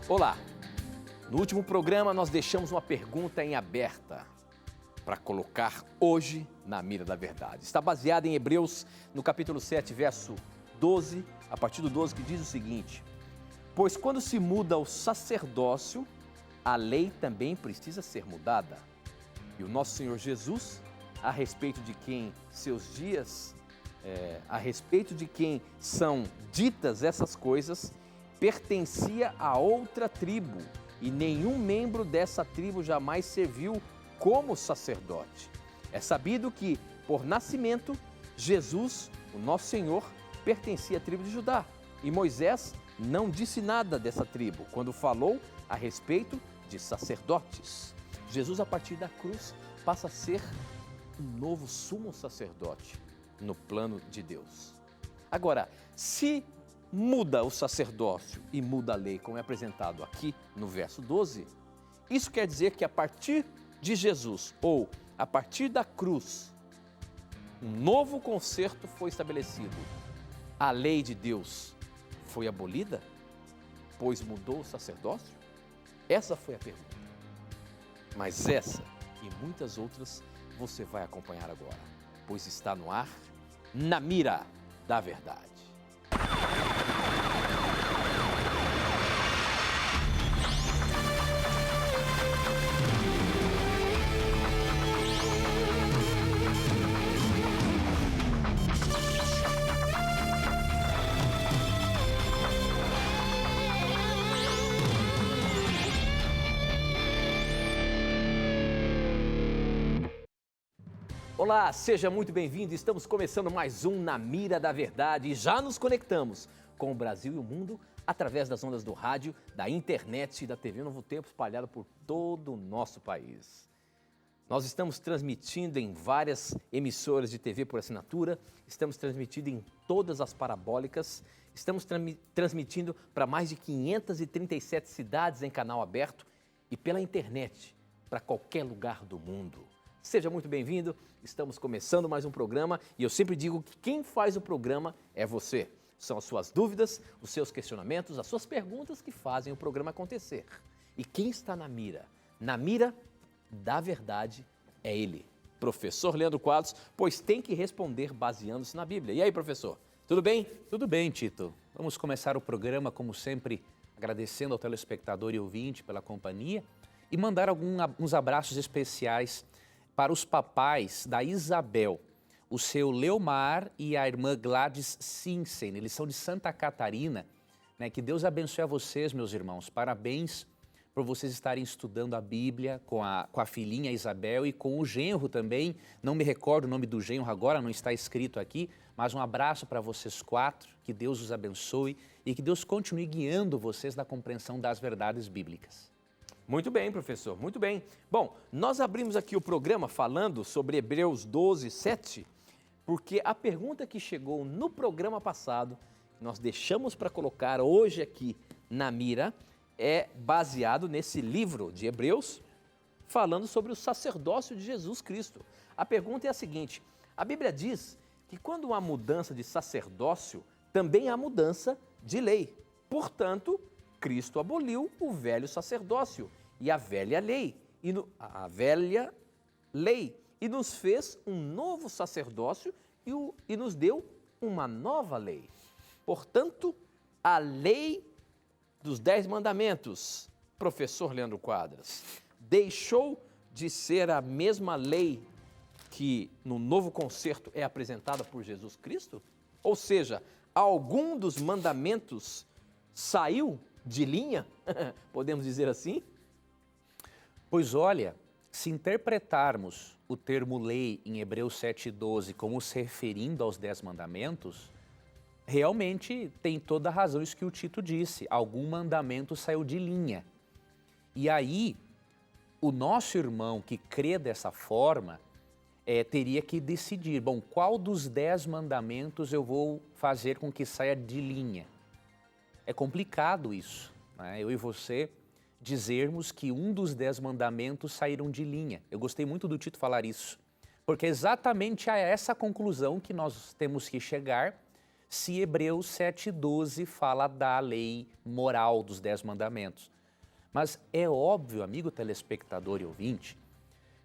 Olá! No último programa nós deixamos uma pergunta em aberta para colocar hoje na mira da verdade. Está baseada em Hebreus, no capítulo 7, verso 12, a partir do 12, que diz o seguinte: pois quando se muda o sacerdócio, a lei também precisa ser mudada. E o nosso Senhor Jesus, a respeito de quem seus dias, a respeito de quem são ditas essas coisas, pertencia a outra tribo, e nenhum membro dessa tribo jamais serviu como sacerdote. É sabido que, por nascimento, Jesus, o nosso Senhor, pertencia à tribo de Judá. E Moisés não disse nada dessa tribo quando falou a respeito de sacerdotes. Jesus, a partir da cruz, passa a ser um novo sumo sacerdote no plano de Deus. Agora, se muda o sacerdócio e muda a lei, como é apresentado aqui no verso 12, isso quer dizer que a partir de Jesus, ou a partir da cruz, um novo concerto foi estabelecido. A lei de Deus foi abolida, pois mudou o sacerdócio? Essa foi a pergunta. Mas essa e muitas outras você vai acompanhar agora, pois está no ar, na mira da verdade. Olá, seja muito bem-vindo. Estamos começando mais um Na Mira da Verdade e já nos conectamos com o Brasil e o mundo através das ondas do rádio, da internet e da TV Novo Tempo espalhada por todo o nosso país. Nós estamos transmitindo em várias emissoras de TV por assinatura, estamos transmitindo em todas as parabólicas, estamos transmitindo para mais de 537 cidades em canal aberto e pela internet para qualquer lugar do mundo. Seja muito bem-vindo, estamos começando mais um programa e eu sempre digo que quem faz o programa é você. São as suas dúvidas, os seus questionamentos, as suas perguntas que fazem o programa acontecer. E quem está na mira da verdade é ele, professor Leandro Quadros, pois tem que responder baseando-se na Bíblia. E aí, professor, tudo bem? Tudo bem, Tito. Vamos começar o programa, como sempre, agradecendo ao telespectador e ouvinte pela companhia e mandar alguns abraços especiais para os papais da Isabel, o seu Leomar e a irmã Gladys Sinsen. Eles são de Santa Catarina, né? Que Deus abençoe a vocês, meus irmãos. Parabéns por vocês estarem estudando a Bíblia com a filhinha Isabel e com o genro também. Não me recordo o nome do genro agora, não está escrito aqui, mas um abraço para vocês quatro, que Deus os abençoe e que Deus continue guiando vocês na compreensão das verdades bíblicas. Muito bem, professor, muito bem. Bom, nós abrimos aqui o programa falando sobre Hebreus 12, 7, porque a pergunta que chegou no programa passado, nós deixamos para colocar hoje aqui na mira, é baseado nesse livro de Hebreus, falando sobre o sacerdócio de Jesus Cristo. A pergunta é a seguinte: a Bíblia diz que quando há mudança de sacerdócio, também há mudança de lei. Portanto, Cristo aboliu o velho sacerdócio e a velha lei, e nos fez um novo sacerdócio e nos deu uma nova lei. Portanto, a lei dos 10 mandamentos, professor Leandro Quadros, deixou de ser a mesma lei que no novo concerto é apresentada por Jesus Cristo? Ou seja, algum dos mandamentos saiu de linha, podemos dizer assim? Pois olha, se interpretarmos o termo lei em Hebreus 7,12 como se referindo aos 10 mandamentos, realmente tem toda a razão isso que o Tito disse, algum mandamento saiu de linha. E aí, o nosso irmão que crê dessa forma, teria que decidir, bom, qual dos 10 mandamentos eu vou fazer com que saia de linha? É complicado isso, né? Eu e você dizermos que um dos 10 mandamentos saíram de linha. Eu gostei muito do Tito falar isso, porque é exatamente a essa conclusão que nós temos que chegar se Hebreus 7,12 fala da lei moral dos 10 mandamentos. Mas é óbvio, amigo telespectador e ouvinte,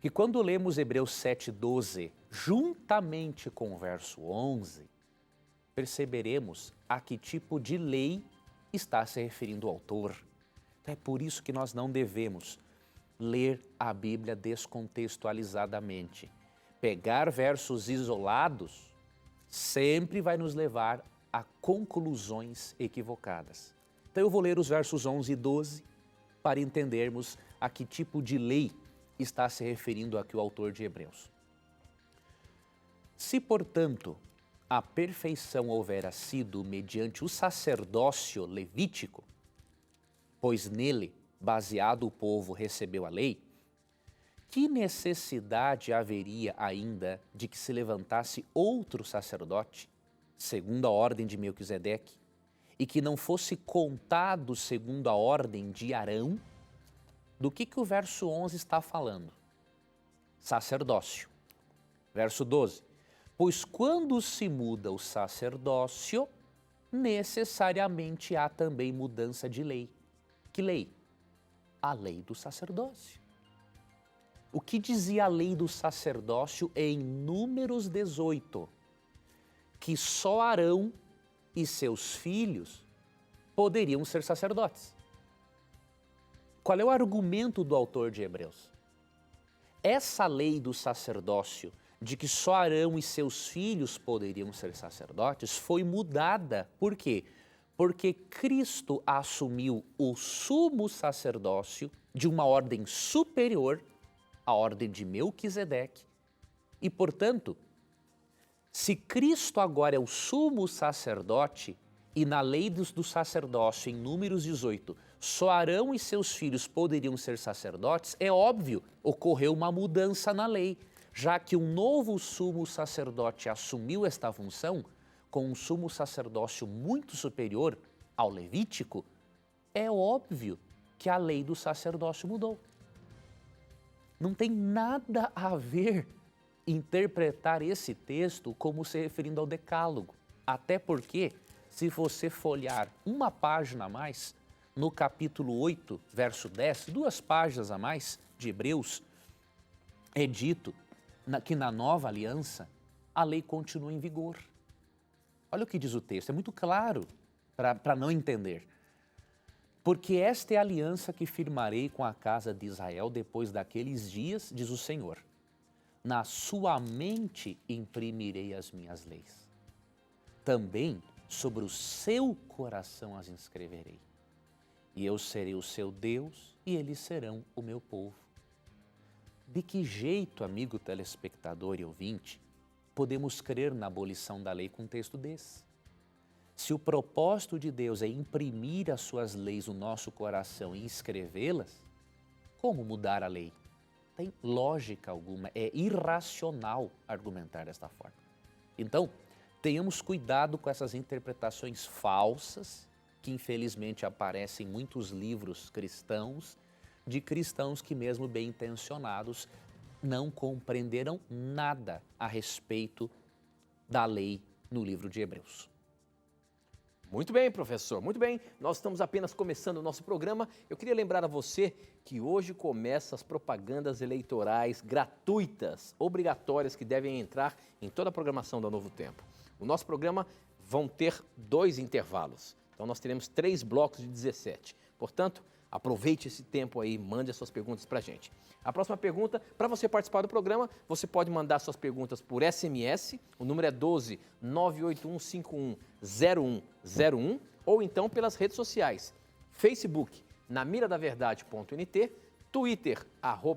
que quando lemos Hebreus 7,12 juntamente com o verso 11, perceberemos a que tipo de lei está se referindo o autor. Então é por isso que nós não devemos ler a Bíblia descontextualizadamente. Pegar versos isolados sempre vai nos levar a conclusões equivocadas. Então eu vou ler os versos 11 e 12 para entendermos a que tipo de lei está se referindo aqui o autor de Hebreus. Se, portanto, a perfeição houvera sido mediante o sacerdócio levítico, pois nele, baseado o povo recebeu a lei, que necessidade haveria ainda de que se levantasse outro sacerdote, segundo a ordem de Melquisedeque, e que não fosse contado segundo a ordem de Arão? Do que o verso 11 está falando? Sacerdócio. Verso 12. Pois quando se muda o sacerdócio, necessariamente há também mudança de lei. Que lei? A lei do sacerdócio. O que dizia a lei do sacerdócio em Números 18? Que só Arão e seus filhos poderiam ser sacerdotes. Qual é o argumento do autor de Hebreus? Essa lei do sacerdócio, de que só Arão e seus filhos poderiam ser sacerdotes, foi mudada. Por quê? Porque Cristo assumiu o sumo sacerdócio de uma ordem superior, a ordem de Melquisedeque, e, portanto, se Cristo agora é o sumo sacerdote, e na lei do sacerdócio, em Números 18, só Arão e seus filhos poderiam ser sacerdotes, é óbvio, ocorreu uma mudança na lei, já que um novo sumo sacerdote assumiu esta função, com um sumo sacerdócio muito superior ao levítico, é óbvio que a lei do sacerdócio mudou. Não tem nada a ver interpretar esse texto como se referindo ao Decálogo. Até porque, se você folhear uma página a mais, no capítulo 8, verso 10, 2 páginas a mais de Hebreus, é dito que na nova aliança a lei continua em vigor. Olha o que diz o texto, é muito claro para não entender. Porque esta é a aliança que firmarei com a casa de Israel depois daqueles dias, diz o Senhor. Na sua mente imprimirei as minhas leis. Também sobre o seu coração as inscreverei. E eu serei o seu Deus e eles serão o meu povo. De que jeito, amigo telespectador e ouvinte, podemos crer na abolição da lei com um texto desse? Se o propósito de Deus é imprimir as suas leis no nosso coração e escrevê-las, como mudar a lei? Tem lógica alguma, é irracional argumentar desta forma. Então, tenhamos cuidado com essas interpretações falsas que infelizmente aparecem em muitos livros cristãos, de cristãos que mesmo bem intencionados não compreenderam nada a respeito da lei no livro de Hebreus. Muito bem, professor, muito bem. Nós estamos apenas começando o nosso programa. Eu queria lembrar a você que hoje começam as propagandas eleitorais gratuitas, obrigatórias, que devem entrar em toda a programação da Novo Tempo. O nosso programa vão ter 2 intervalos. Então, nós teremos 3 blocos de 17. Portanto, aproveite esse tempo aí, mande as suas perguntas para a gente. A próxima pergunta, para você participar do programa, você pode mandar suas perguntas por SMS, o número é 12 981510101, ou então pelas redes sociais, Facebook, namiradaverdade.nt, Twitter,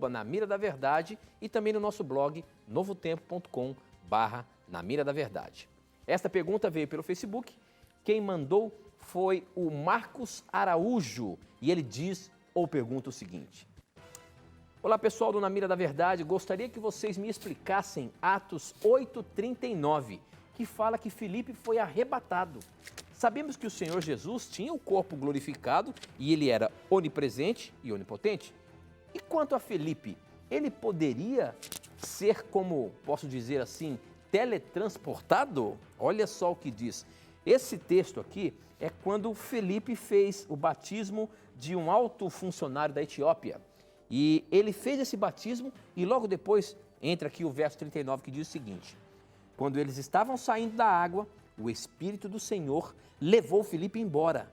@namiradaverdade, e também no nosso blog, novotempo.com/namiradaverdade. Esta pergunta veio pelo Facebook, quem mandou foi o Marcos Araújo, e ele diz ou pergunta o seguinte: olá pessoal do Na Mira da Verdade, gostaria que vocês me explicassem Atos 8:39, que fala que Filipe foi arrebatado. Sabemos que o Senhor Jesus tinha o corpo glorificado e ele era onipresente e onipotente. E quanto a Filipe, ele poderia ser, como posso dizer assim, teletransportado? Olha só o que diz. Esse texto aqui é quando Felipe fez o batismo de um alto funcionário da Etiópia. E ele fez esse batismo e logo depois entra aqui o verso 39 que diz o seguinte: quando eles estavam saindo da água, o Espírito do Senhor levou Felipe embora.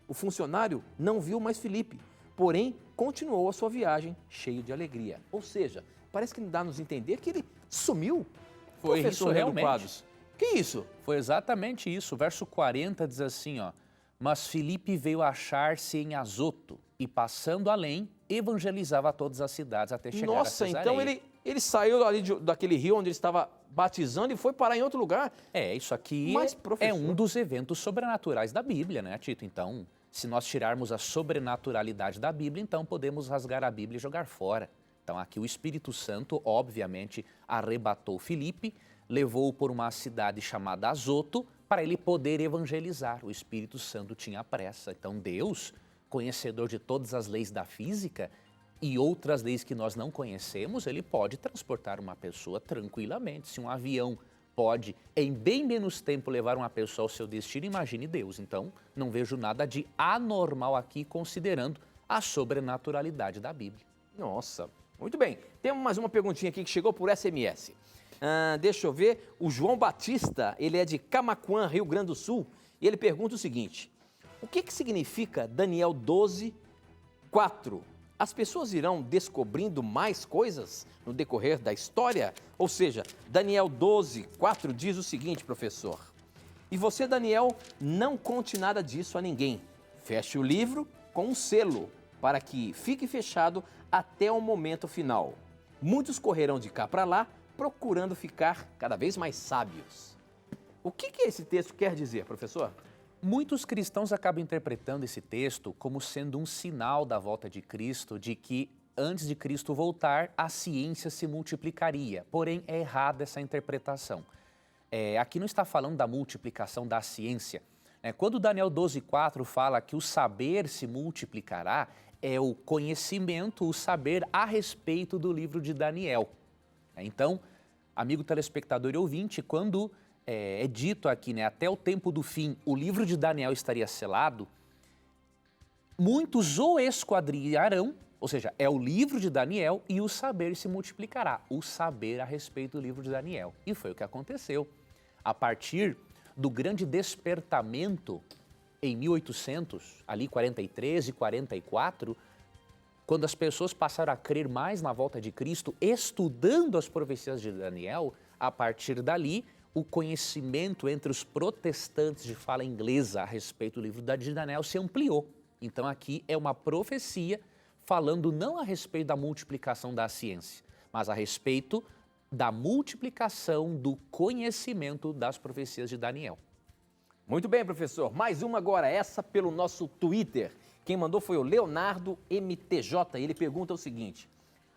O funcionário não viu mais Felipe, porém continuou a sua viagem cheio de alegria. Ou seja, parece que dá a nos entender que ele sumiu. Foi Professor isso Hélio realmente. Quadros, que isso? Foi exatamente isso. O verso 40 diz assim, ó: mas Filipe veio achar-se em Azoto e, passando além, evangelizava todas as cidades até chegar a Nossa, Cesareia. então ele saiu ali daquele rio onde ele estava batizando e foi parar em outro lugar. Isso aqui Mas, é professor, um dos eventos sobrenaturais da Bíblia, né, Tito? Então, se nós tirarmos a sobrenaturalidade da Bíblia, então podemos rasgar a Bíblia e jogar fora. Então, aqui o Espírito Santo, obviamente, arrebatou Filipe, levou-o por uma cidade chamada Azoto, para ele poder evangelizar. O Espírito Santo tinha pressa. Então, Deus, conhecedor de todas as leis da física e outras leis que nós não conhecemos, ele pode transportar uma pessoa tranquilamente. Se um avião pode, em bem menos tempo, levar uma pessoa ao seu destino, imagine Deus. Então, não vejo nada de anormal aqui, considerando a sobrenaturalidade da Bíblia. Nossa, muito bem. Temos mais uma perguntinha aqui que chegou por SMS. Deixa eu ver, o João Batista, ele é de Camaquã, Rio Grande do Sul, e ele pergunta o seguinte: o que significa Daniel 12, 4? As pessoas irão descobrindo mais coisas no decorrer da história? Ou seja, Daniel 12, 4 diz o seguinte, professor: e você, Daniel, não conte nada disso a ninguém. Feche o livro com um selo, para que fique fechado até o momento final. Muitos correrão de cá para lá, procurando ficar cada vez mais sábios. O que esse texto quer dizer, professor? Muitos cristãos acabam interpretando esse texto como sendo um sinal da volta de Cristo, de que antes de Cristo voltar, a ciência se multiplicaria. Porém, é errada essa interpretação. Aqui não está falando da multiplicação da ciência. Quando Daniel 12,4 fala que o saber se multiplicará, é o conhecimento, o saber a respeito do livro de Daniel. Então, amigo telespectador e ouvinte, quando é dito aqui, até o tempo do fim, o livro de Daniel estaria selado, muitos o esquadrinharão, ou seja, é o livro de Daniel e o saber se multiplicará, o saber a respeito do livro de Daniel. E foi o que aconteceu. A partir do grande despertamento em 1800, ali 43 e 44, quando as pessoas passaram a crer mais na volta de Cristo, estudando as profecias de Daniel, a partir dali, o conhecimento entre os protestantes de fala inglesa a respeito do livro de Daniel se ampliou. Então aqui é uma profecia falando não a respeito da multiplicação da ciência, mas a respeito da multiplicação do conhecimento das profecias de Daniel. Muito bem, professor. Mais uma agora, essa pelo nosso Twitter. Quem mandou foi o Leonardo MTJ. Ele pergunta o seguinte: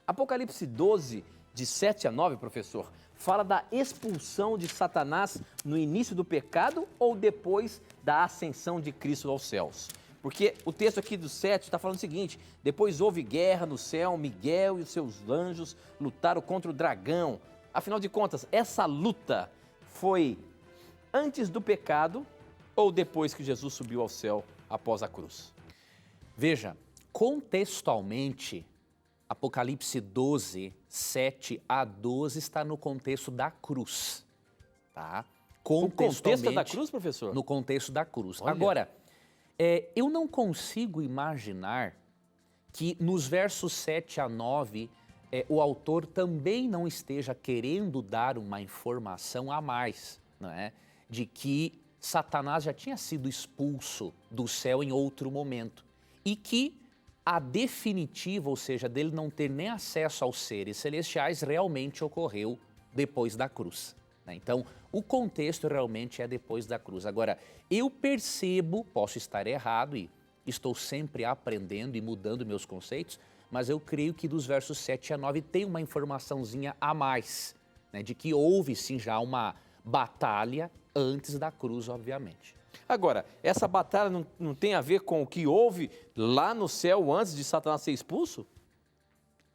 Apocalipse 12, de 7 a 9, professor, fala da expulsão de Satanás no início do pecado ou depois da ascensão de Cristo aos céus? Porque o texto aqui do 7 está falando o seguinte: depois houve guerra no céu, Miguel e os seus anjos lutaram contra o dragão. Afinal de contas, essa luta foi antes do pecado ou depois que Jesus subiu ao céu após a cruz? Veja, contextualmente, Apocalipse 12, 7 a 12 está no contexto da cruz, tá? O contexto da cruz, professor? No contexto da cruz. Olha. Agora, eu não consigo imaginar que nos versos 7 a 9 o autor também não esteja querendo dar uma informação a mais, não é? De que Satanás já tinha sido expulso do céu em outro momento e que a definitiva, ou seja, dele não ter nem acesso aos seres celestiais, realmente ocorreu depois da cruz. Então, o contexto realmente é depois da cruz. Agora, eu percebo, posso estar errado e estou sempre aprendendo e mudando meus conceitos, mas eu creio que dos versos 7 a 9 tem uma informaçãozinha a mais, de que houve sim já uma batalha antes da cruz, obviamente. Agora, essa batalha não tem a ver com o que houve lá no céu antes de Satanás ser expulso?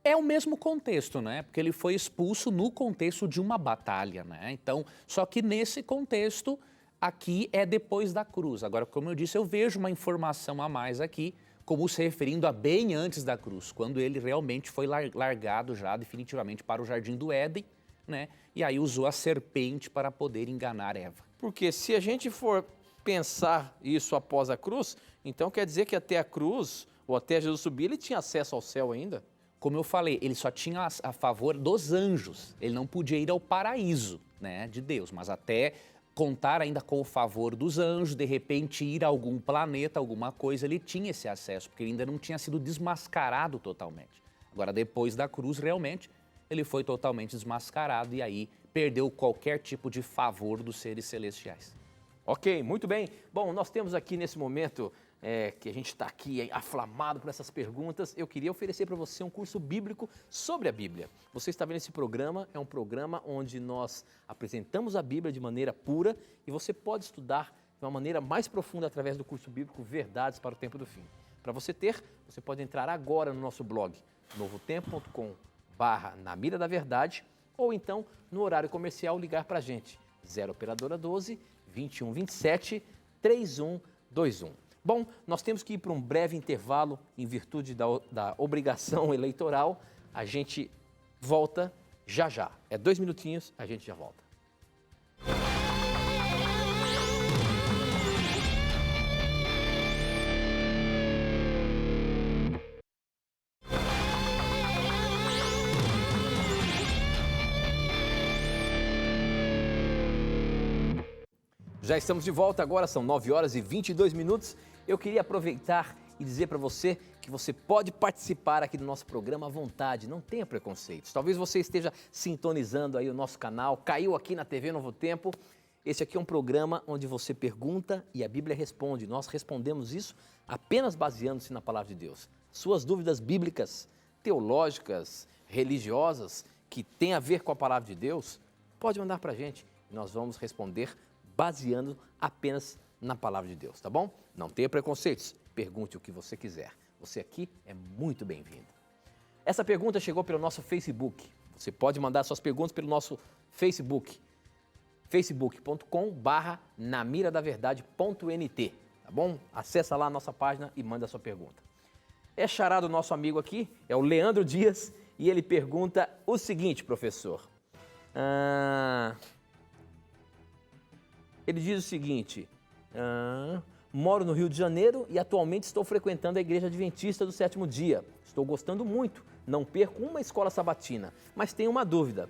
É o mesmo contexto, Porque ele foi expulso no contexto de uma batalha, Então, só que nesse contexto, Aqui é depois da cruz. Agora, como eu disse, eu vejo uma informação a mais aqui, como se referindo a bem antes da cruz, quando ele realmente foi largado já definitivamente para o Jardim do Éden, né? E aí usou a serpente para poder enganar Eva. Porque se a gente for pensar isso após a cruz, então quer dizer que até a cruz, ou até Jesus subir, ele tinha acesso ao céu ainda? Como eu falei, ele só tinha a favor dos anjos, ele não podia ir ao paraíso, né, de Deus, mas até contar ainda com o favor dos anjos, de repente ir a algum planeta, alguma coisa, ele tinha esse acesso, porque ele ainda não tinha sido desmascarado totalmente. Agora, depois da cruz, realmente, ele foi totalmente desmascarado e aí perdeu qualquer tipo de favor dos seres celestiais. Ok, muito bem. Bom, nós temos aqui nesse momento que a gente está aqui aflamado por essas perguntas. Eu queria oferecer para você um curso bíblico sobre a Bíblia. Você está vendo esse programa, é um programa onde nós apresentamos a Bíblia de maneira pura e você pode estudar de uma maneira mais profunda através do curso bíblico Verdades para o Tempo do Fim. Para você ter, você pode entrar agora no nosso blog, novotempo.com/Na Mira da Verdade, ou então no horário comercial ligar para a gente, 0 operadora 12 2127 3121. Bom, nós temos que ir para um breve intervalo em virtude da obrigação eleitoral. A gente volta já já. É 2 minutinhos, a gente já volta. Já estamos de volta, agora são 9 horas e 22 minutos. Eu queria aproveitar e dizer para você que você pode participar aqui do nosso programa à vontade, não tenha preconceitos. Talvez você esteja sintonizando aí o nosso canal, caiu aqui na TV Novo Tempo. Esse aqui é um programa onde você pergunta e a Bíblia responde. Nós respondemos isso apenas baseando-se na Palavra de Deus. Suas dúvidas bíblicas, teológicas, religiosas, que têm a ver com a Palavra de Deus, pode mandar para a gente. Nós vamos responder baseando apenas na Palavra de Deus, tá bom? Não tenha preconceitos, pergunte o que você quiser. Você aqui é muito bem-vindo. Essa pergunta chegou pelo nosso Facebook. Você pode mandar suas perguntas pelo nosso Facebook, facebook.com/namiradaverdade.nt, tá bom? Acessa lá a nossa página e manda a sua pergunta. É xará do nosso amigo aqui, é o Leandro Dias, e ele pergunta o seguinte, professor. Ele diz o seguinte, moro no Rio de Janeiro e atualmente estou frequentando a Igreja Adventista do Sétimo Dia. Estou gostando muito, não perco uma escola sabatina, mas tenho uma dúvida.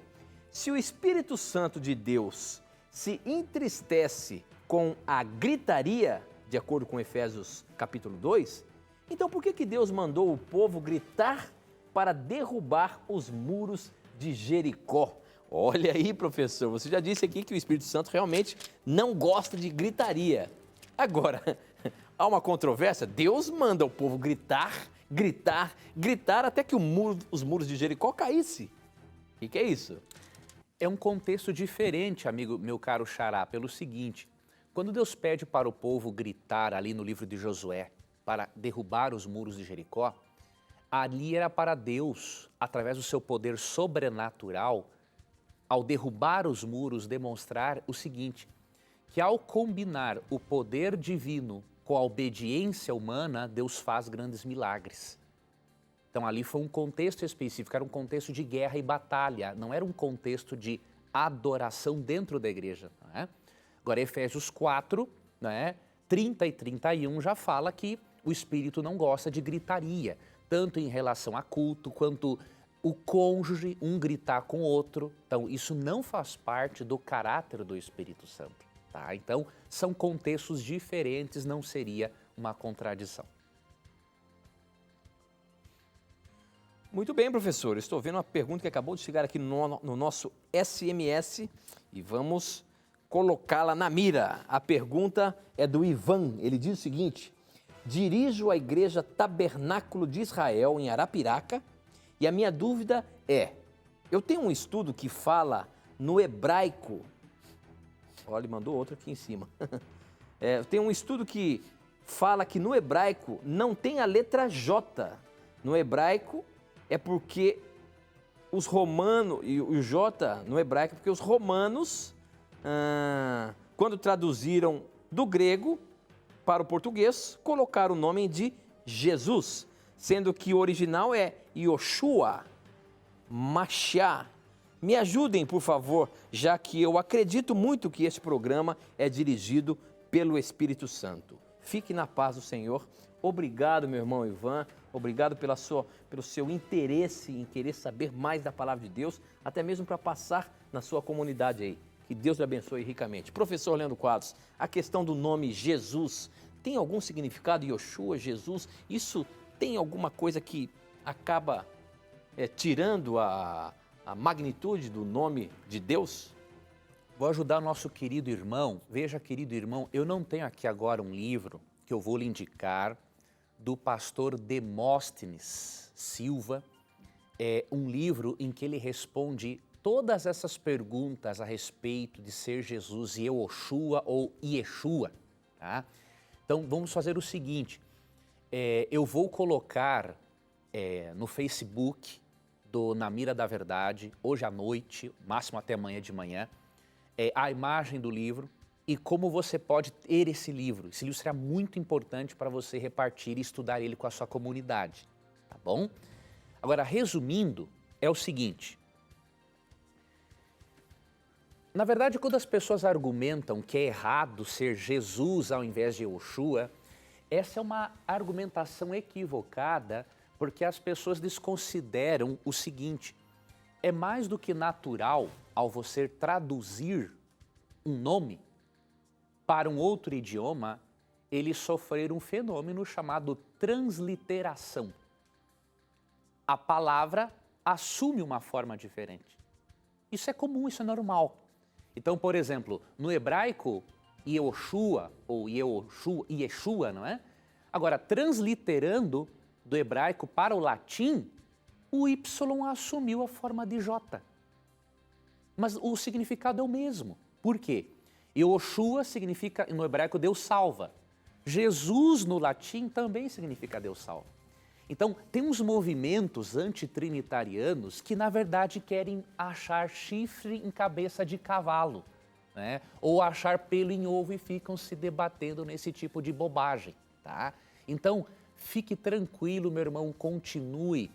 Se o Espírito Santo de Deus se entristece com a gritaria, de acordo com Efésios capítulo 2, então por que Deus mandou o povo gritar para derrubar os muros de Jericó? Olha aí, professor, você já disse aqui que o Espírito Santo realmente não gosta de gritaria. Agora, há uma controvérsia, Deus manda o povo gritar até que os muros de Jericó caíssem. O que é isso? É um contexto diferente, amigo, meu caro xará, pelo seguinte, quando Deus pede para o povo gritar ali no livro de Josué, para derrubar os muros de Jericó, ali era para Deus, através do seu poder sobrenatural, ao derrubar os muros, demonstrar o seguinte, que ao combinar o poder divino com a obediência humana, Deus faz grandes milagres. Então ali foi um contexto específico, era um contexto de guerra e batalha, não era um contexto de adoração dentro da igreja. Não é? Agora Efésios 4, né, 30 e 31 já fala que o Espírito não gosta de gritaria, tanto em relação a culto quanto o cônjuge, um gritar com o outro. Então, isso não faz parte do caráter do Espírito Santo. Tá? Então, são contextos diferentes, não seria uma contradição. Muito bem, professor. Estou vendo uma pergunta que acabou de chegar aqui no nosso SMS e vamos colocá-la na mira. A pergunta é do Ivan. Ele diz o seguinte, dirijo a Igreja Tabernáculo de Israel em Arapiraca, e a minha dúvida é, eu tenho um estudo que fala no hebraico, olha, ele mandou outro aqui em cima, eu tenho um estudo que fala que no hebraico não tem a letra J, no hebraico é porque os romanos, e o J no hebraico é porque os romanos quando traduziram do grego para o português, colocaram o nome de Jesus, sendo que o original é Yoshua, Mashiach. Me ajudem, por favor, já que eu acredito muito que este programa é dirigido pelo Espírito Santo. Fique na paz do Senhor. Obrigado, meu irmão Ivan. Obrigado pelo seu interesse em querer saber mais da palavra de Deus, até mesmo para passar na sua comunidade aí. Que Deus lhe abençoe ricamente. Professor Leandro Quadros, a questão do nome Jesus tem algum significado? Yoshua, Jesus, isso tem alguma coisa que acaba tirando a magnitude do nome de Deus? Vou ajudar o nosso querido irmão. Veja, querido irmão, eu não tenho aqui agora um livro que eu vou lhe indicar do pastor Demóstenes Silva. É um livro em que ele responde todas essas perguntas a respeito de ser Jesus Yehoshua ou Yeshua. Tá? Então, vamos fazer o seguinte, eu vou colocar no Facebook Na Mira da Verdade, hoje à noite, máximo até amanhã de manhã, a imagem do livro e como você pode ter esse livro. Esse livro será muito importante para você repartir e estudar ele com a sua comunidade, tá bom? Agora, resumindo, é o seguinte. Na verdade, quando as pessoas argumentam que é errado ser Jesus ao invés de Yoshua, essa é uma argumentação equivocada, porque as pessoas desconsideram o seguinte: é mais do que natural, ao você traduzir um nome para um outro idioma, ele sofrer um fenômeno chamado transliteração. A palavra assume uma forma diferente. Isso é comum, isso é normal. Então, por exemplo, no hebraico, Yehoshua ou Yeshua, não é? Agora, transliterando do hebraico para o latim, o Y assumiu a forma de J. Mas o significado é o mesmo. Por quê? Yehoshua significa, no hebraico, Deus salva. Jesus, no latim, também significa Deus salva. Então, tem uns movimentos antitrinitarianos que, na verdade, querem achar chifre em cabeça de cavalo, né? Ou achar pelo em ovo e ficam se debatendo nesse tipo de bobagem, tá? Então, fique tranquilo, meu irmão, continue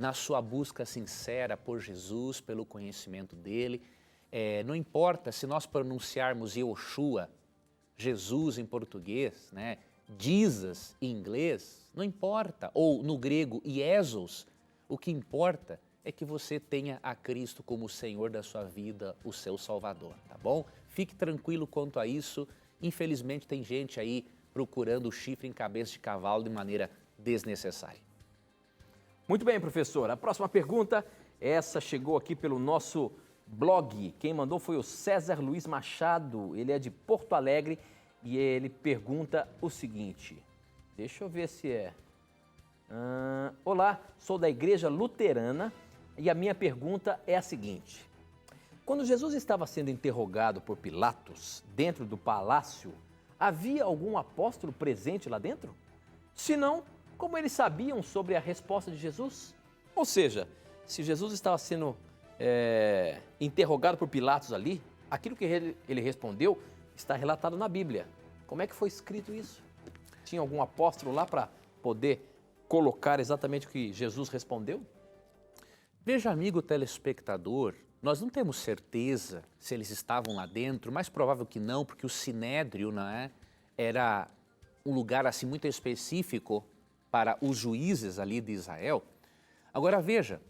na sua busca sincera por Jesus, pelo conhecimento dele. Não importa se nós pronunciarmos Yehoshua, Jesus em português, né? Jesus em inglês, não importa. Ou no grego, Iesos, o que importa é que você tenha a Cristo como o Senhor da sua vida, o seu Salvador, tá bom? Fique tranquilo quanto a isso. Infelizmente tem gente aí procurando o chifre em cabeça de cavalo de maneira desnecessária. Muito bem, professor. A próxima pergunta, essa chegou aqui pelo nosso blog. Quem mandou foi o César Luiz Machado, ele é de Porto Alegre e ele pergunta o seguinte, deixa eu ver se é... Olá, sou da Igreja Luterana e a minha pergunta é a seguinte. Quando Jesus estava sendo interrogado por Pilatos dentro do palácio, havia algum apóstolo presente lá dentro? Se não, como eles sabiam sobre a resposta de Jesus? Ou seja, se Jesus estava sendo interrogado por Pilatos ali, aquilo que ele respondeu está relatado na Bíblia. Como é que foi escrito isso? Tinha algum apóstolo lá para poder colocar exatamente o que Jesus respondeu? Veja, amigo telespectador, nós não temos certeza se eles estavam lá dentro, mais provável que não, porque o Sinédrio, né, era um lugar assim muito específico para os juízes ali de Israel. Agora veja,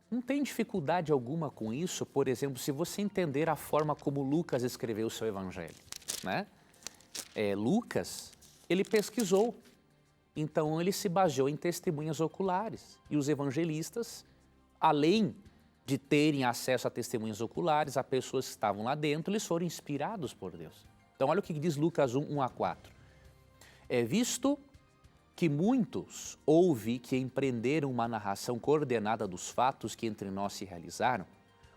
não tem dificuldade alguma com isso, por exemplo, se você entender a forma como Lucas escreveu o seu evangelho, né? Lucas, ele pesquisou, então ele se baseou em testemunhas oculares. E os evangelistas, além de terem acesso a testemunhas oculares, a pessoas que estavam lá dentro, eles foram inspirados por Deus. Então olha o que diz Lucas 1, 1 a 4. Visto que muitos houve que empreenderam uma narração coordenada dos fatos que entre nós se realizaram,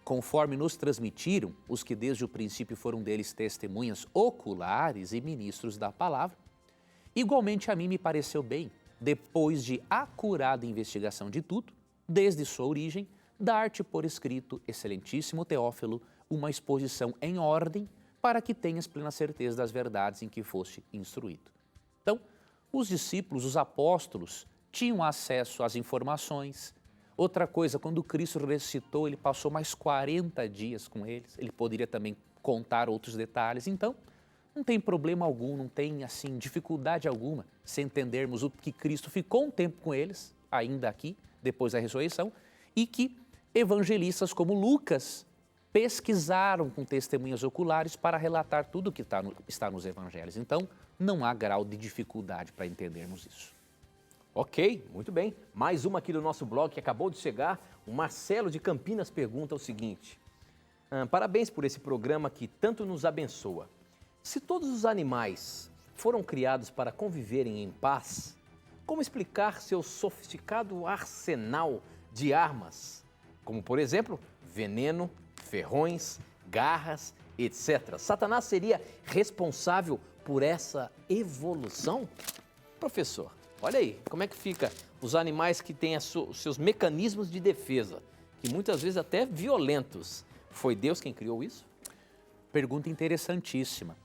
conforme nos transmitiram os que desde o princípio foram deles testemunhas oculares e ministros da palavra, igualmente a mim me pareceu bem, depois de acurada investigação de tudo, desde sua origem, dar-te por escrito, excelentíssimo Teófilo, uma exposição em ordem para que tenhas plena certeza das verdades em que foste instruído. Então, os discípulos, os apóstolos, tinham acesso às informações. Outra coisa, quando Cristo ressuscitou, ele passou mais 40 dias com eles. Ele poderia também contar outros detalhes. Então, não tem problema algum, não tem assim dificuldade alguma se entendermos o que Cristo ficou um tempo com eles, ainda aqui, depois da ressurreição, e que evangelistas como Lucas pesquisaram com testemunhas oculares para relatar tudo o que está nos evangelhos. Então, não há grau de dificuldade para entendermos isso. Ok, muito bem. Mais uma aqui do nosso blog que acabou de chegar. O Marcelo de Campinas pergunta o seguinte: parabéns por esse programa que tanto nos abençoa. Se todos os animais foram criados para conviverem em paz, como explicar seu sofisticado arsenal de armas, como por exemplo, veneno, ferrões, garras, etc. Satanás seria responsável por essa evolução? Professor, olha aí, como é que fica os animais que têm os seus mecanismos de defesa, que muitas vezes até violentos. Foi Deus quem criou isso? Pergunta interessantíssima.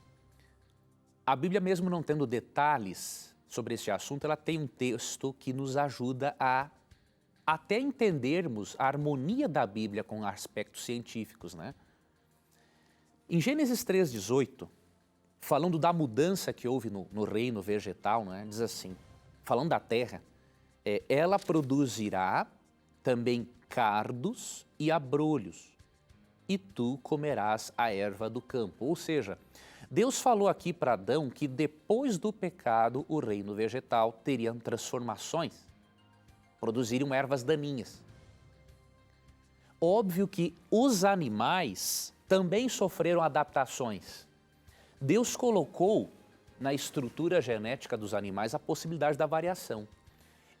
A Bíblia, mesmo não tendo detalhes sobre este assunto, ela tem um texto que nos ajuda a até entendermos a harmonia da Bíblia com aspectos científicos, né? Em Gênesis 3,18, falando da mudança que houve no reino vegetal, né? Diz assim, falando da terra, ela produzirá também cardos e abrolhos, e tu comerás a erva do campo. Ou seja, Deus falou aqui para Adão que depois do pecado o reino vegetal teria transformações, produziriam ervas daninhas. Óbvio que os animais também sofreram adaptações. Deus colocou na estrutura genética dos animais a possibilidade da variação.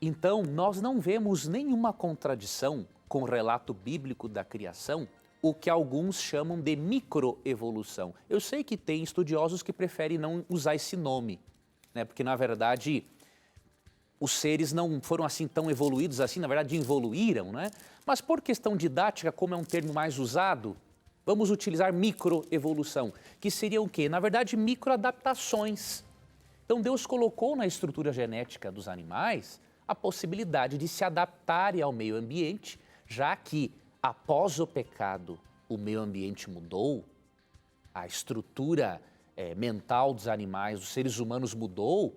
Então, nós não vemos nenhuma contradição com o relato bíblico da criação, o que alguns chamam de microevolução. Eu sei que tem estudiosos que preferem não usar esse nome, né? Porque, na verdade, os seres não foram assim tão evoluídos assim, na verdade, evoluíram, né? Mas por questão didática, como é um termo mais usado, vamos utilizar microevolução, que seria o quê? Na verdade, microadaptações. Então, Deus colocou na estrutura genética dos animais a possibilidade de se adaptarem ao meio ambiente, já que após o pecado o meio ambiente mudou, a estrutura mental dos animais, dos seres humanos mudou,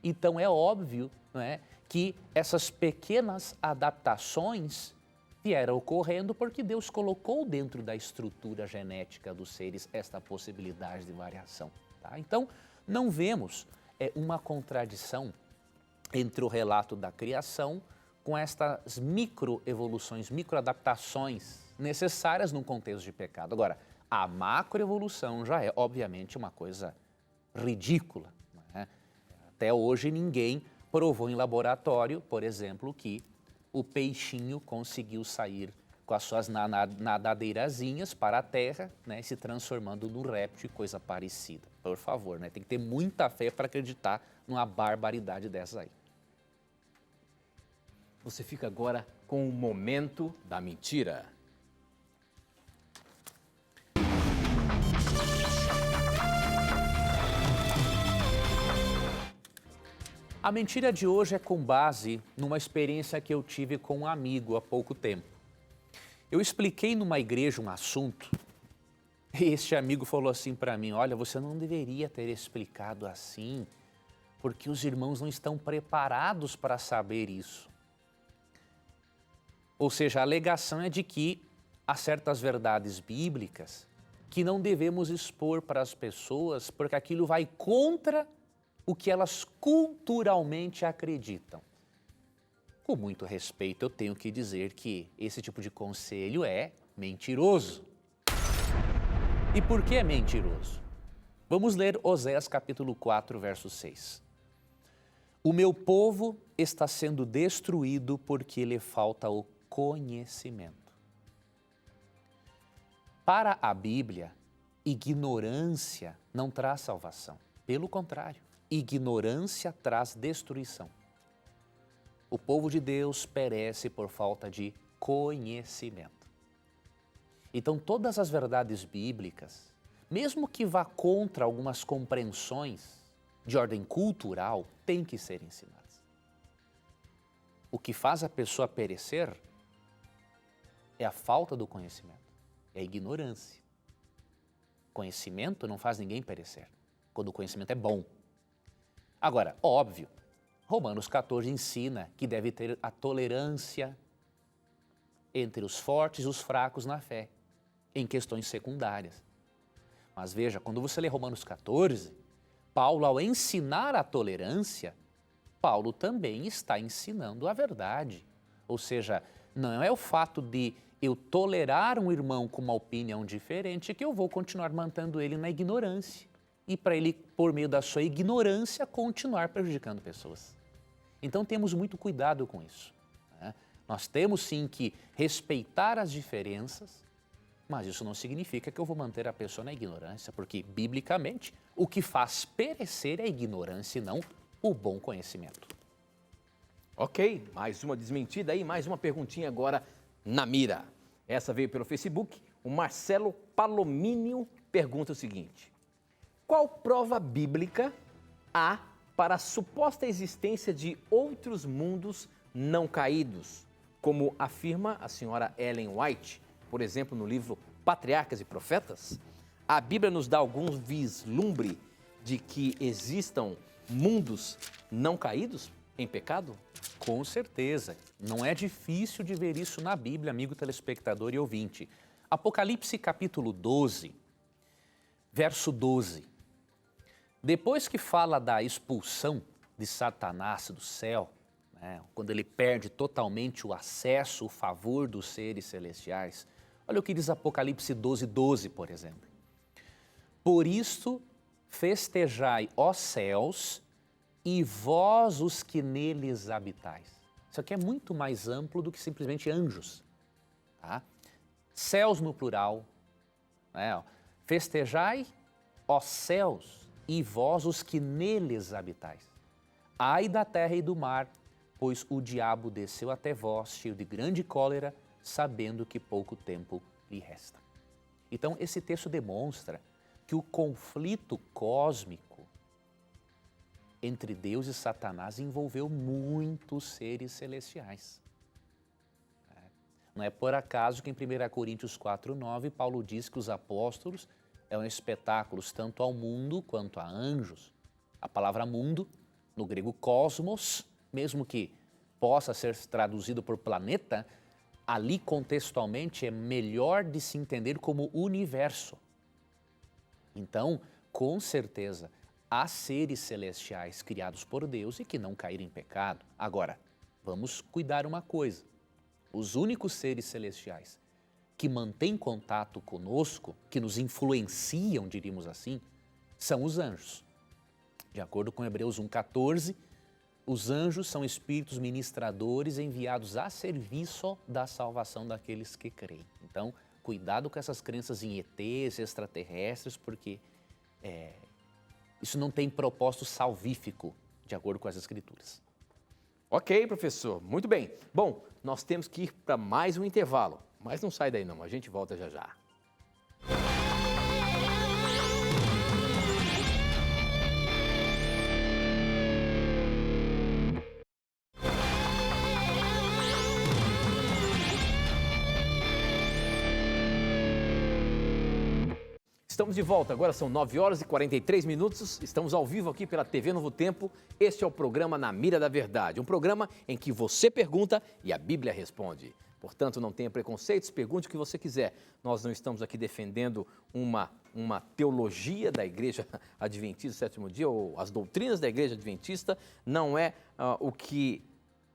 então é óbvio, não é, que essas pequenas adaptações vieram ocorrendo porque Deus colocou dentro da estrutura genética dos seres esta possibilidade de variação. Tá? Então, não vemos uma contradição entre o relato da criação com estas microevoluções, microadaptações necessárias num contexto de pecado. Agora, a macroevolução já é, obviamente, uma coisa ridícula. Né? Até hoje ninguém provou em laboratório, por exemplo, que o peixinho conseguiu sair com as suas nadadeirazinhas para a terra, né, se transformando num réptil e coisa parecida. Por favor, né? Tem que ter muita fé para acreditar numa barbaridade dessa aí. Você fica agora com o momento da mentira. A mentira de hoje é com base numa experiência que eu tive com um amigo há pouco tempo. Eu expliquei numa igreja um assunto e este amigo falou assim para mim: olha, você não deveria ter explicado assim, porque os irmãos não estão preparados para saber isso. Ou seja, a alegação é de que há certas verdades bíblicas que não devemos expor para as pessoas porque aquilo vai contra o que elas culturalmente acreditam. Com muito respeito, eu tenho que dizer que esse tipo de conselho é mentiroso. E por que é mentiroso? Vamos ler Oséias capítulo 4, verso 6. O meu povo está sendo destruído porque lhe falta o conhecimento. Para a Bíblia, ignorância não traz salvação. Pelo contrário, ignorância traz destruição. O povo de Deus perece por falta de conhecimento. Então, todas as verdades bíblicas, mesmo que vá contra algumas compreensões de ordem cultural, têm que ser ensinadas. O que faz a pessoa perecer é a falta do conhecimento, é a ignorância. Conhecimento não faz ninguém perecer, quando o conhecimento é bom. Agora, óbvio, Romanos 14 ensina que deve ter a tolerância entre os fortes e os fracos na fé, em questões secundárias. Mas veja, quando você lê Romanos 14, Paulo, ao ensinar a tolerância, Paulo também está ensinando a verdade. Ou seja, não é o fato de eu tolerar um irmão com uma opinião diferente que eu vou continuar mantendo ele na ignorância. E para ele, por meio da sua ignorância, continuar prejudicando pessoas. Então temos muito cuidado com isso, né? Nós temos sim que respeitar as diferenças, mas isso não significa que eu vou manter a pessoa na ignorância, porque, biblicamente, o que faz perecer é a ignorância e não o bom conhecimento. Ok, mais uma desmentida aí, mais uma perguntinha agora na mira. Essa veio pelo Facebook. O Marcelo Palomínio pergunta o seguinte: qual prova bíblica há para a suposta existência de outros mundos não caídos, como afirma a senhora Ellen White, por exemplo, no livro Patriarcas e Profetas? A Bíblia nos dá algum vislumbre de que existam mundos não caídos em pecado? Com certeza. Não é difícil de ver isso na Bíblia, amigo telespectador e ouvinte. Apocalipse capítulo 12, verso 12. Depois que fala da expulsão de Satanás do céu, né, quando ele perde totalmente o acesso, o favor dos seres celestiais, olha o que diz Apocalipse 12, 12, por exemplo. Por isto festejai, ó céus, e vós os que neles habitais. Isso aqui é muito mais amplo do que simplesmente anjos. Tá? Céus no plural. Né? Festejai, ó céus, e vós os que neles habitais. Ai da terra e do mar, pois o diabo desceu até vós, cheio de grande cólera, sabendo que pouco tempo lhe resta. Então, esse texto demonstra que o conflito cósmico entre Deus e Satanás envolveu muitos seres celestiais. Não é por acaso que em 1 Coríntios 4:9, Paulo diz que os apóstolos eram espetáculos tanto ao mundo quanto a anjos. A palavra mundo, no grego cosmos, mesmo que possa ser traduzido por planeta, ali contextualmente é melhor de se entender como universo. Então, com certeza, há seres celestiais criados por Deus e que não caíram em pecado. Agora, vamos cuidar uma coisa. Os únicos seres celestiais que mantêm contato conosco, que nos influenciam, diríamos assim, são os anjos. De acordo com Hebreus 1,14, os anjos são espíritos ministradores enviados a serviço da salvação daqueles que creem. Então, cuidado com essas crenças em ETs, extraterrestres, porque isso não tem propósito salvífico, de acordo com as Escrituras. Ok, professor, muito bem. Bom, nós temos que ir para mais um intervalo, mas não sai daí não, a gente volta já já. Estamos de volta, agora são 9 horas e 43 minutos, estamos ao vivo aqui pela TV Novo Tempo. Este é o programa Na Mira da Verdade, um programa em que você pergunta e a Bíblia responde. Portanto, não tenha preconceitos, pergunte o que você quiser. Nós não estamos aqui defendendo uma teologia da Igreja Adventista do Sétimo Dia ou as doutrinas da Igreja Adventista, não é o que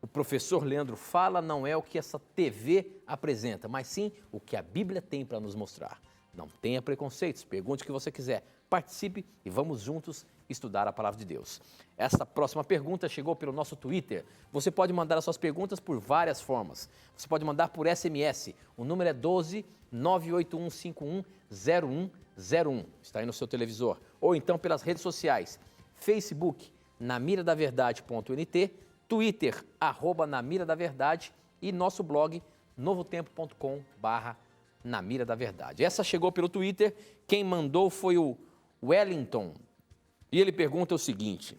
o professor Leandro fala, não é o que essa TV apresenta, mas sim o que a Bíblia tem para nos mostrar. Não tenha preconceitos, pergunte o que você quiser, participe e vamos juntos estudar a Palavra de Deus. Essa próxima pergunta chegou pelo nosso Twitter. Você pode mandar as suas perguntas por várias formas. Você pode mandar por SMS, o número é 12 98151 0101, está aí no seu televisor. Ou então pelas redes sociais, Facebook, namiradaverdade.nt, Twitter, @namiradaverdade e nosso blog, novotempo.com/. na mira da verdade. Essa chegou pelo Twitter, quem mandou foi o Wellington. E ele pergunta o seguinte: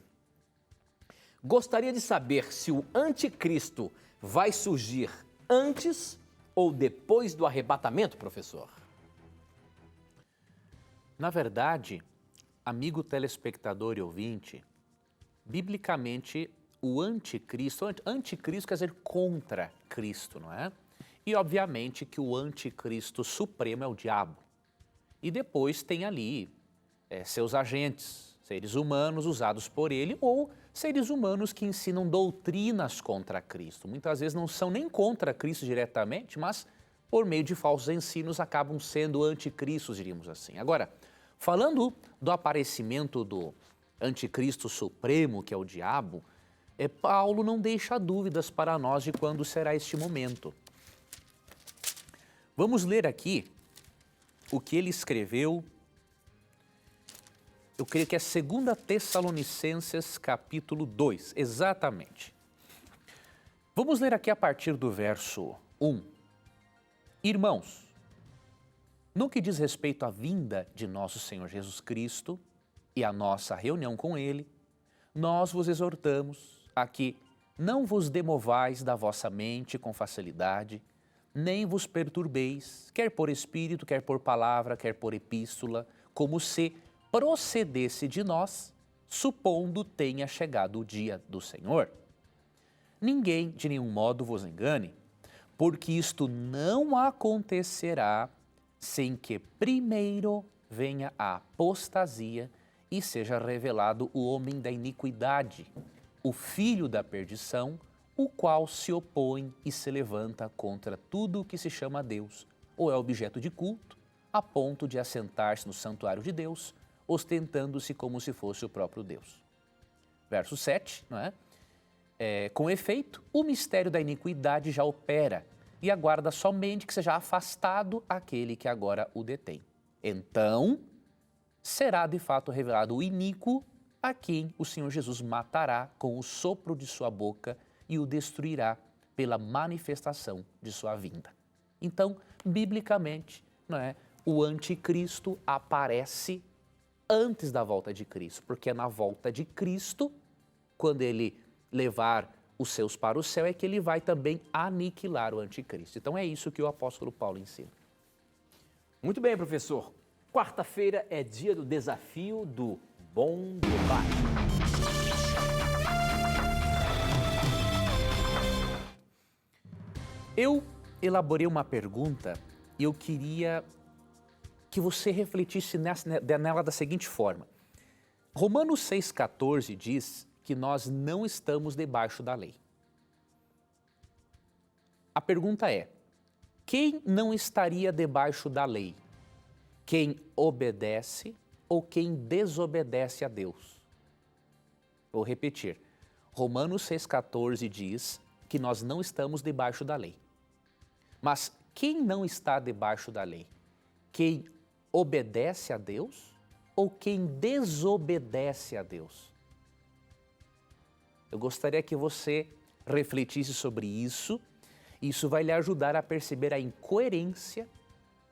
gostaria de saber se o anticristo vai surgir antes ou depois do arrebatamento, professor? Na verdade, amigo telespectador e ouvinte, biblicamente o anticristo quer dizer contra Cristo, não é? E obviamente que o anticristo supremo é o diabo. E depois tem ali seus agentes, seres humanos usados por ele ou seres humanos que ensinam doutrinas contra Cristo. Muitas vezes não são nem contra Cristo diretamente, mas por meio de falsos ensinos acabam sendo anticristos, diríamos assim. Agora, falando do aparecimento do anticristo supremo, que é o diabo, Paulo não deixa dúvidas para nós de quando será este momento. Vamos ler aqui o que ele escreveu. Eu creio que é 2 Tessalonicenses, capítulo 2, exatamente. Vamos ler aqui a partir do verso 1. Irmãos, no que diz respeito à vinda de nosso Senhor Jesus Cristo e à nossa reunião com Ele, nós vos exortamos a que não vos demovais da vossa mente com facilidade, nem vos perturbeis, quer por espírito, quer por palavra, quer por epístola, como se procedesse de nós, supondo tenha chegado o dia do Senhor. Ninguém de nenhum modo vos engane, porque isto não acontecerá sem que primeiro venha a apostasia e seja revelado o homem da iniquidade, o filho da perdição, o qual se opõe e se levanta contra tudo o que se chama Deus, ou é objeto de culto, a ponto de assentar-se no santuário de Deus, ostentando-se como se fosse o próprio Deus. Verso 7, não é? Com efeito, o mistério da iniquidade já opera e aguarda somente que seja afastado aquele que agora o detém. Então, será de fato revelado o iníquo, a quem o Senhor Jesus matará com o sopro de sua boca e o destruirá pela manifestação de sua vinda. Então, biblicamente, não é, o anticristo aparece antes da volta de Cristo, porque é na volta de Cristo, quando ele levar os seus para o céu, é que ele vai também aniquilar o anticristo. Então é isso que o apóstolo Paulo ensina. Muito bem, professor. Quarta-feira é dia do desafio do bom debate. Eu elaborei uma pergunta e eu queria que você refletisse nela da seguinte forma. Romanos 6,14 diz que nós não estamos debaixo da lei. A pergunta é, quem não estaria debaixo da lei? Quem obedece ou quem desobedece a Deus? Vou repetir. Romanos 6,14 diz que nós não estamos debaixo da lei. Mas quem não está debaixo da lei? Quem obedece a Deus ou quem desobedece a Deus? Eu gostaria que você refletisse sobre isso. Isso vai lhe ajudar a perceber a incoerência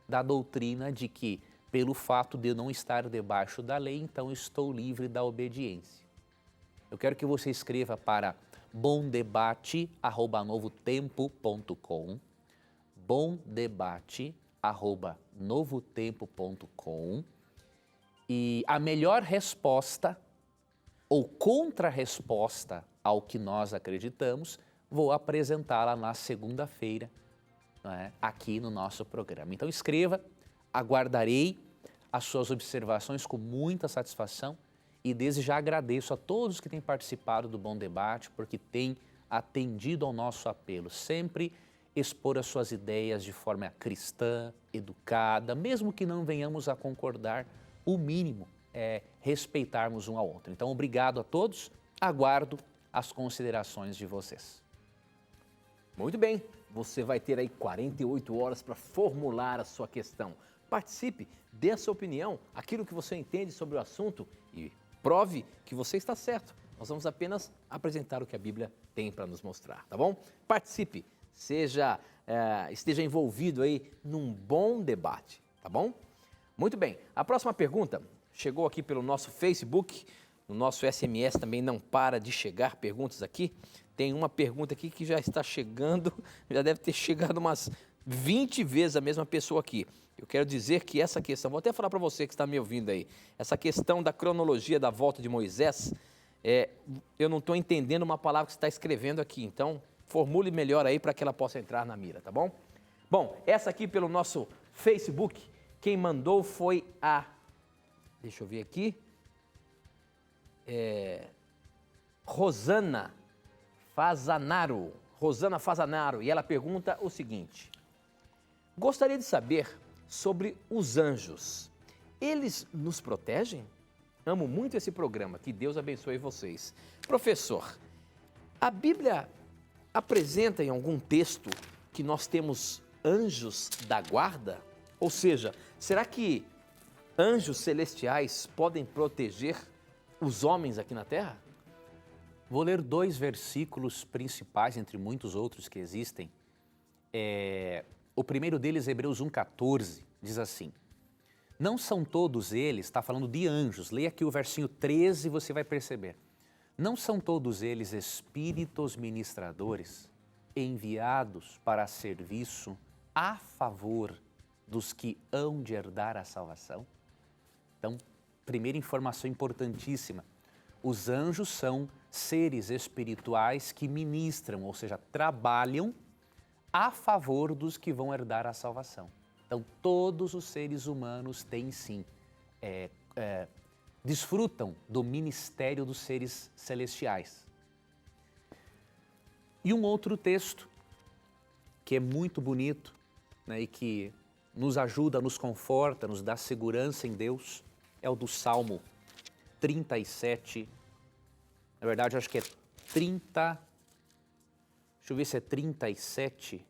da doutrina de que, pelo fato de eu não estar debaixo da lei, então estou livre da obediência. Eu quero que você escreva para bomdebate@novotempo.com, bomdebate@novotempo.com, e a melhor resposta ou contra-resposta ao que nós acreditamos, vou apresentá-la na segunda-feira, não é, aqui no nosso programa. Então escreva, aguardarei as suas observações com muita satisfação e desde já agradeço a todos que têm participado do Bom Debate, porque têm atendido ao nosso apelo, sempre expor as suas ideias de forma cristã, educada, mesmo que não venhamos a concordar, o mínimo é respeitarmos um ao outro. Então, obrigado a todos, aguardo as considerações de vocês. Muito bem, você vai ter aí 48 horas para formular a sua questão. Participe, dê a sua opinião, aquilo que você entende sobre o assunto e prove que você está certo. Nós vamos apenas apresentar o que a Bíblia tem para nos mostrar, tá bom? Participe, seja esteja envolvido aí num bom debate, tá bom? Muito bem, a próxima pergunta chegou aqui pelo nosso Facebook, no nosso SMS também não para de chegar perguntas aqui. Tem uma pergunta aqui que já está chegando, já deve ter chegado umas 20 vezes a mesma pessoa aqui. Eu quero dizer que essa questão, vou até falar para você que está me ouvindo aí, essa questão da cronologia da volta de Moisés, eu não estou entendendo uma palavra que você está escrevendo aqui, então formule melhor aí para que ela possa entrar na mira, tá bom? Bom, essa aqui pelo nosso Facebook, quem mandou foi deixa eu ver aqui, Rosana Fazanaro, e ela pergunta o seguinte: gostaria de saber sobre os anjos. Eles nos protegem? Amo muito esse programa, que Deus abençoe vocês. Professor, a Bíblia apresenta em algum texto que nós temos anjos da guarda? Ou seja, será que anjos celestiais podem proteger os homens aqui na Terra? Vou ler 2 versículos principais, entre muitos outros que existem. O primeiro deles, Hebreus 1,14, diz assim: não são todos eles, está falando de anjos, leia aqui o versinho 13 e você vai perceber. Não são todos eles espíritos ministradores enviados para serviço a favor dos que hão de herdar a salvação? Então, primeira informação importantíssima, os anjos são seres espirituais que ministram, ou seja, trabalham a favor dos que vão herdar a salvação. Então, todos os seres humanos têm sim, desfrutam do ministério dos seres celestiais. E um outro texto, que é muito bonito, né, e que nos ajuda, nos conforta, nos dá segurança em Deus, é o do Salmo 37, na verdade acho que é 30, deixa eu ver se é 37,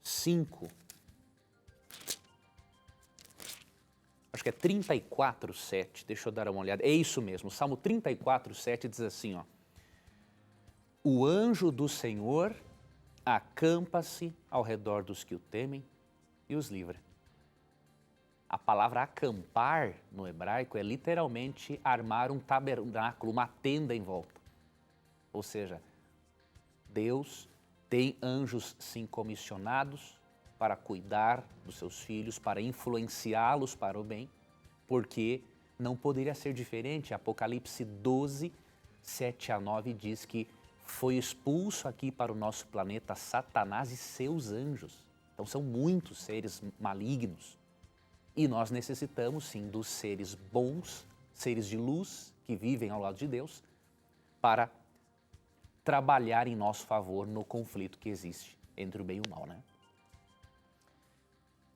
5. Acho que é 34, 7. Deixa eu dar uma olhada. É isso mesmo. Salmo 34, 7 diz assim, ó: o anjo do Senhor acampa-se ao redor dos que o temem e os livra. A palavra acampar no hebraico é literalmente armar um tabernáculo, uma tenda em volta. Ou seja, Deus tem anjos sim comissionados para cuidar dos seus filhos, para influenciá-los para o bem, porque não poderia ser diferente. Apocalipse 12, 7 a 9 diz que foi expulso aqui para o nosso planeta Satanás e seus anjos. Então são muitos seres malignos. E nós necessitamos sim dos seres bons, seres de luz, que vivem ao lado de Deus, para trabalhar em nosso favor no conflito que existe entre o bem e o mal, né?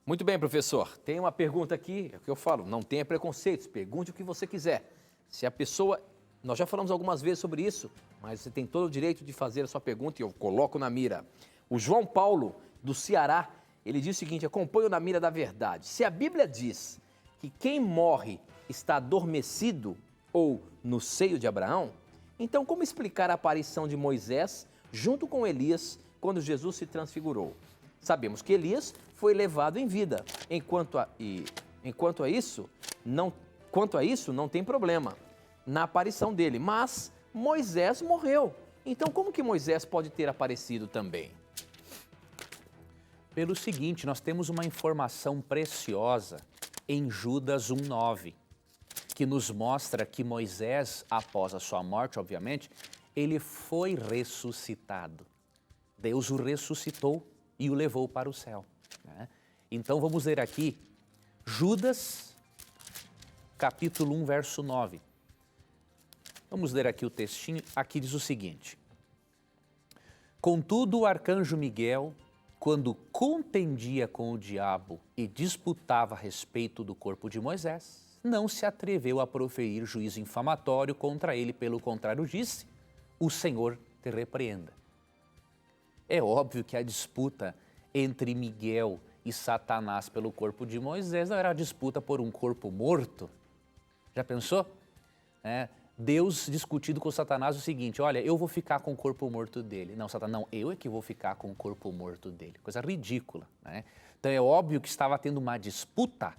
Muito bem, professor. Tem uma pergunta aqui, é o que eu falo, não tenha preconceitos, pergunte o que você quiser. Se a pessoa, nós já falamos algumas vezes sobre isso, mas você tem todo o direito de fazer a sua pergunta e eu coloco na mira. O João Paulo, do Ceará, ele diz o seguinte: acompanho na mira da verdade. Se a Bíblia diz que quem morre está adormecido ou no seio de Abraão, então como explicar a aparição de Moisés junto com Elias quando Jesus se transfigurou? Sabemos que Elias foi levado em vida. Quanto a isso, não tem problema na aparição dele. Mas Moisés morreu. Então, como que Moisés pode ter aparecido também? Pelo seguinte, nós temos uma informação preciosa em Judas 1,9, que nos mostra que Moisés, após a sua morte, obviamente, ele foi ressuscitado. Deus o ressuscitou e o levou para o céu, né? Então vamos ler aqui Judas, capítulo 1, verso 9. Vamos ler aqui o textinho, aqui diz o seguinte: contudo o arcanjo Miguel, quando contendia com o diabo e disputava a respeito do corpo de Moisés, não se atreveu a proferir juízo infamatório contra ele, pelo contrário disse: o Senhor te repreenda. É óbvio que a disputa entre Miguel e Satanás pelo corpo de Moisés não era a disputa por um corpo morto. Já pensou? Deus discutindo com Satanás o seguinte, olha, eu vou ficar com o corpo morto dele. Não, Satanás, não, eu é que vou ficar com o corpo morto dele. Coisa ridícula, né? Então é óbvio que estava tendo uma disputa,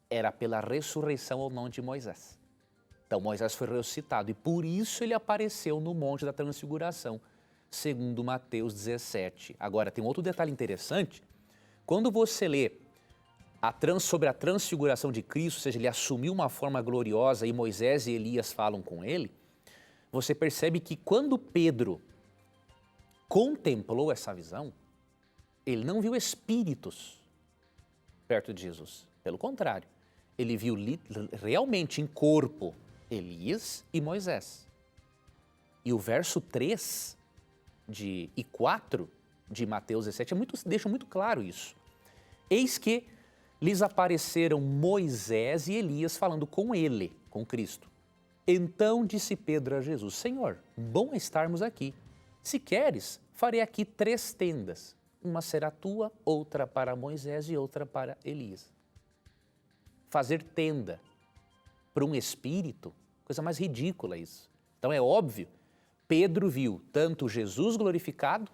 era pela ressurreição ou não de Moisés. Então Moisés foi ressuscitado e por isso ele apareceu no Monte da Transfiguração, segundo Mateus 17. Agora, tem um outro detalhe interessante. Quando você lê sobre a transfiguração de Cristo, ou seja, ele assumiu uma forma gloriosa e Moisés e Elias falam com ele, você percebe que quando Pedro contemplou essa visão, ele não viu espíritos perto de Jesus. Pelo contrário, ele viu realmente em corpo Elias e Moisés. E o verso 3 e 4 de Mateus 17 deixa muito claro isso. Eis que lhes apareceram Moisés e Elias falando com ele, com Cristo. Então disse Pedro a Jesus, Senhor, bom é estarmos aqui. Se queres, farei aqui 3 tendas. Uma será tua, outra para Moisés e outra para Elias. Fazer tenda para um espírito, coisa mais ridícula isso. Então é óbvio, Pedro viu tanto Jesus glorificado,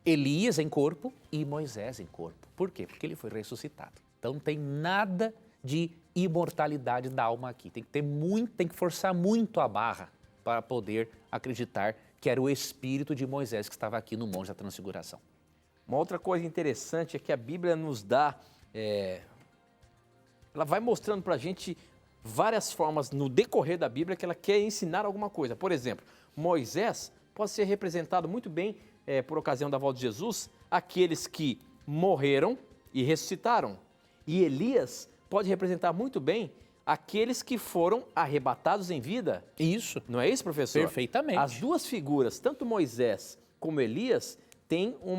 Elias em corpo e Moisés em corpo. Por quê? Porque ele foi ressuscitado. Então não tem nada de imortalidade da alma aqui. Tem que forçar muito a barra para poder acreditar que era o espírito de Moisés que estava aqui no Monte da Transfiguração. Uma outra coisa interessante é que a Bíblia nos dá, ela vai mostrando para a gente várias formas no decorrer da Bíblia que ela quer ensinar alguma coisa. Por exemplo, Moisés pode ser representado muito bem, por ocasião da volta de Jesus, aqueles que morreram e ressuscitaram. E Elias pode representar muito bem aqueles que foram arrebatados em vida. Isso. Não é isso, professor? Perfeitamente. As duas figuras, tanto Moisés como Elias, têm um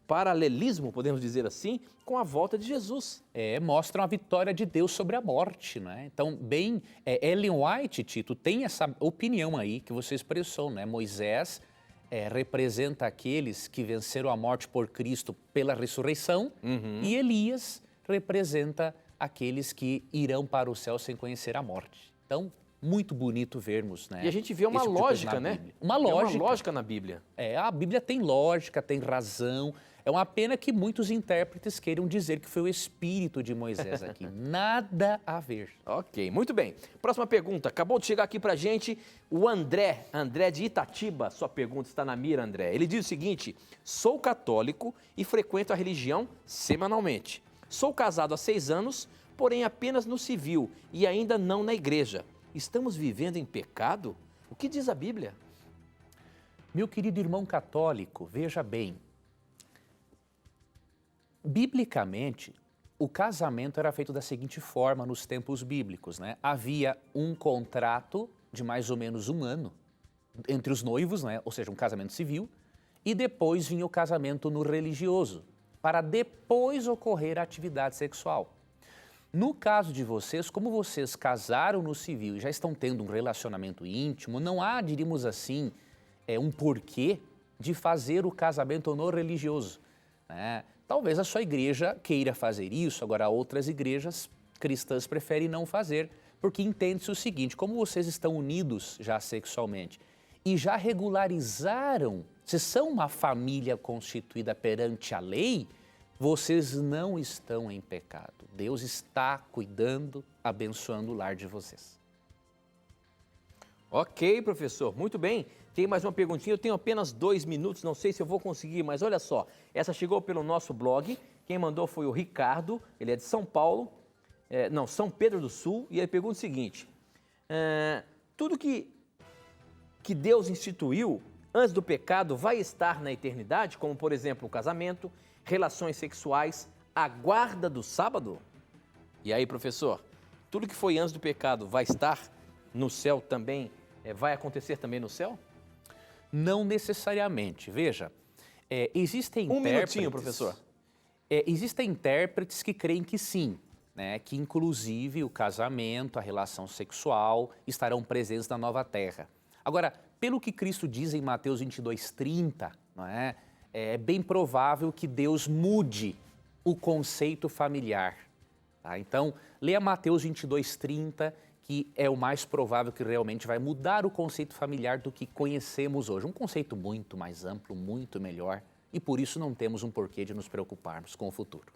paralelismo, podemos dizer assim, com a volta de Jesus. Mostram a vitória de Deus sobre a morte, né? Então, Ellen White, Tito, tem essa opinião aí que você expressou, né? Moisés representa aqueles que venceram a morte por Cristo pela ressurreição, e Elias representa aqueles que irão para o céu sem conhecer a morte. Então, muito bonito vermos, né? E a gente vê uma lógica, né? Uma lógica. Uma lógica na Bíblia. A Bíblia tem lógica, tem razão. É uma pena que muitos intérpretes queiram dizer que foi o espírito de Moisés aqui. Nada a ver. Ok, muito bem. Próxima pergunta. Acabou de chegar aqui pra gente o André de Itatiba. Sua pergunta está na mira, André. Ele diz o seguinte: sou católico e frequento a religião semanalmente. Sou casado há 6 anos, porém apenas no civil e ainda não na igreja. Estamos vivendo em pecado? O que diz a Bíblia? Meu querido irmão católico, veja bem. Biblicamente, o casamento era feito da seguinte forma nos tempos bíblicos, né? Havia um contrato de mais ou menos 1 ano entre os noivos, né? Ou seja, um casamento civil, e depois vinha o casamento no religioso, para depois ocorrer a atividade sexual. No caso de vocês, como vocês casaram no civil e já estão tendo um relacionamento íntimo, não há, diríamos assim, um porquê de fazer o casamento no religioso, né? Talvez a sua igreja queira fazer isso, agora outras igrejas cristãs preferem não fazer, porque entende-se o seguinte: como vocês estão unidos já sexualmente e já regularizaram, se são uma família constituída perante a lei, vocês não estão em pecado. Deus está cuidando, abençoando o lar de vocês. Ok, professor, muito bem. Tem mais uma perguntinha, eu tenho apenas 2 minutos, não sei se eu vou conseguir, mas olha só. Essa chegou pelo nosso blog, quem mandou foi o Ricardo, ele é de São Paulo, São Pedro do Sul, e ele pergunta o seguinte: tudo que Deus instituiu antes do pecado vai estar na eternidade, como por exemplo o casamento, relações sexuais, a guarda do sábado? E aí, professor, tudo que foi antes do pecado vai estar no céu também, vai acontecer também no céu? Não necessariamente. Veja, existem intérpretes... minutinho, professor. Existem intérpretes que creem que sim, né? Que inclusive o casamento, a relação sexual estarão presentes na nova terra. Agora, pelo que Cristo diz em Mateus 22:30, não é? É bem provável que Deus mude o conceito familiar. Tá? Então, leia Mateus 22:30, que é o mais provável que realmente vai mudar o conceito familiar do que conhecemos hoje. Um conceito muito mais amplo, muito melhor, e por isso não temos um porquê de nos preocuparmos com o futuro.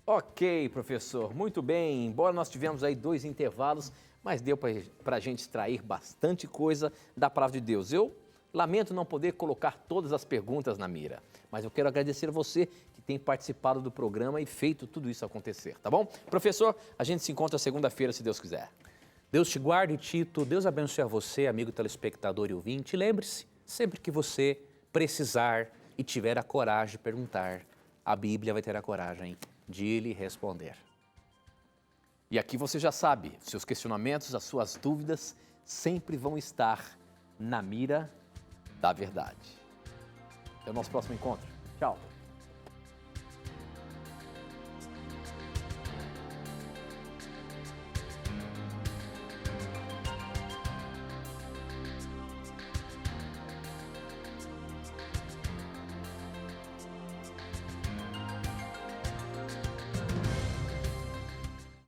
Ok, professor, muito bem. Embora nós tivemos aí 2 intervalos, mas deu para a gente extrair bastante coisa da palavra de Deus. Eu lamento não poder colocar todas as perguntas na mira, mas eu quero agradecer a você que tem participado do programa e feito tudo isso acontecer, tá bom? Professor, a gente se encontra segunda-feira, se Deus quiser. Deus te guarde, Tito. Deus abençoe a você, amigo telespectador e ouvinte. E lembre-se, sempre que você precisar e tiver a coragem de perguntar, a Bíblia vai ter a coragem de lhe responder. E aqui você já sabe, seus questionamentos, as suas dúvidas sempre vão estar na mira da verdade. Até o nosso próximo encontro. Tchau.